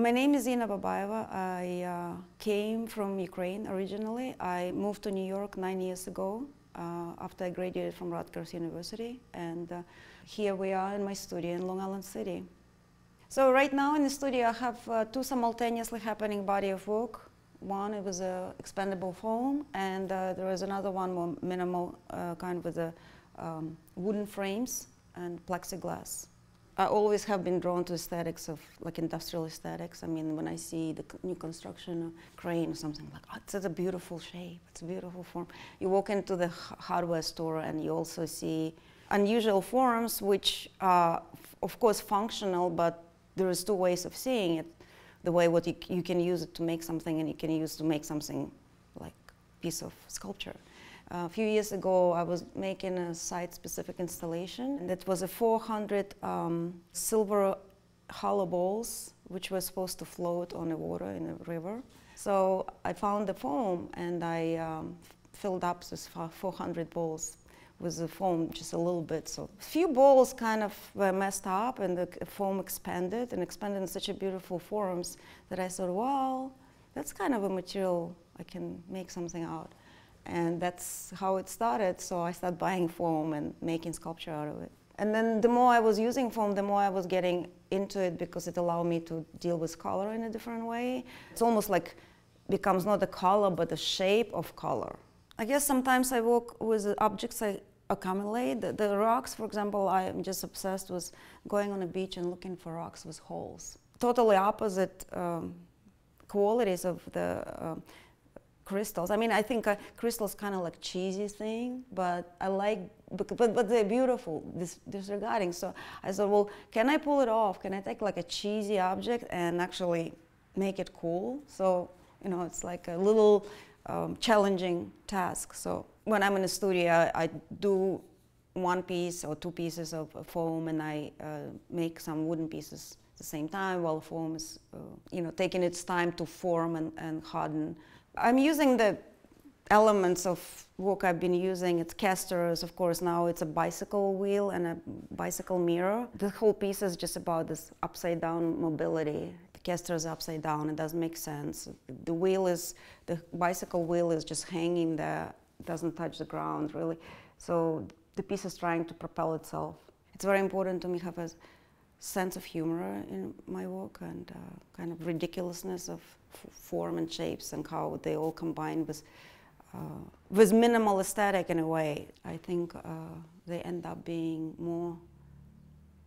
My name is Inna Babaeva. I came from Ukraine originally. I moved to New York 9 years ago after I graduated from Rutgers University. And here we are in my studio in Long Island City. So right now in the studio I have two simultaneously happening body of work. One, it was a expandable foam, and there was another one more minimal, kind with the wooden frames and plexiglass. I always have been drawn to aesthetics of like industrial aesthetics. I mean, when I see the new construction crane or something, like, oh, it's a beautiful shape, it's a beautiful form. You walk into the hardware store and you also see unusual forms, which are, of course, functional, but there is two ways of seeing it. The way what you can use it to make something, and you can use to make something like a piece of sculpture. A few years ago, I was making a site-specific installation. That was a 400 silver hollow balls, which were supposed to float on the water in a river. So I found the foam, and I filled up this 400 balls with the foam just a little bit. So a few balls kind of were messed up, and the foam expanded in such a beautiful forms that I thought, well, that's kind of a material I can make something out. And that's how it started. So I started buying foam and making sculpture out of it. And then the more I was using foam, the more I was getting into it, because it allowed me to deal with color in a different way. It's almost like becomes not the color, but the shape of color. I guess sometimes I work with the objects I accumulate. The rocks, for example, I'm just obsessed with going on a beach and looking for rocks with holes. Totally opposite qualities of the crystals. I mean, I think crystals kind of like cheesy thing, but I like, but they're beautiful, disregarding. So I thought, well, can I pull it off? Can I take like a cheesy object and actually make it cool? So, you know, it's like a little challenging task. So when I'm in the studio, I do one piece or two pieces of foam, and I make some wooden pieces at the same time, while foam is, you know, taking its time to form and harden. I'm using the elements of work I've been using. It's casters, of course. Now it's a bicycle wheel and a bicycle mirror. The whole piece is just about this upside down mobility. The caster is upside down. It doesn't make sense. The bicycle wheel is just hanging there. It doesn't touch the ground, really. So the piece is trying to propel itself. It's very important to me to have a sense of humor in my work, and kind of ridiculousness of form and shapes, and how they all combine with minimal aesthetic in a way. I think they end up being more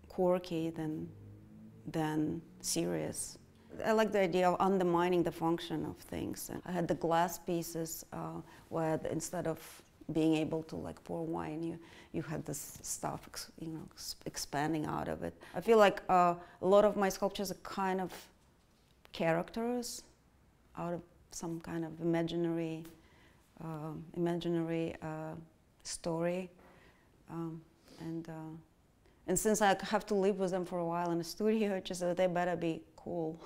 quirky than serious. I like the idea of undermining the function of things. And I had the glass pieces where instead of being able to like pour wine, you had this stuff, you know, expanding out of it. I feel like a lot of my sculptures are kind of characters out of some kind of imaginary story, and since I have to live with them for a while in the studio, just they better be cool.